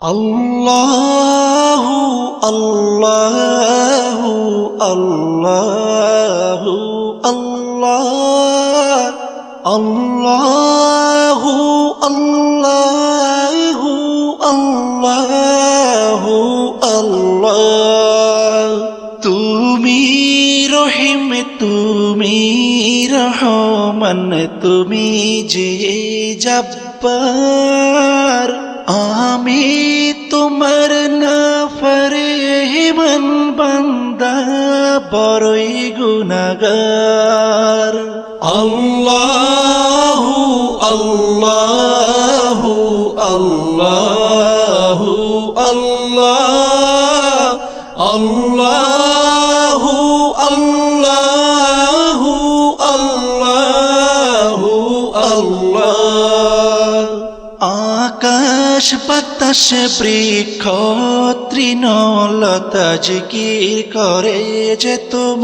আল্লাহু আল্লাহু আল্লাহু আল্লাহ আল্লাহু আল্লাহু আল্লাহু আল্লাহ। তুমি রহিম তুমি রহমান তুমি যে জব্বার, আমি তোমার নাফরমান বান্দা বড়ই গুনাহগার। আল্লাহু আল্লাহু আল্লাহু আল্লাহ আল্লাহু আল্লাহু আল্লাহু আল্লাহ। আকাশ বাতাস বৃক্ষ তৃণলতা জিকির করে যে তোমার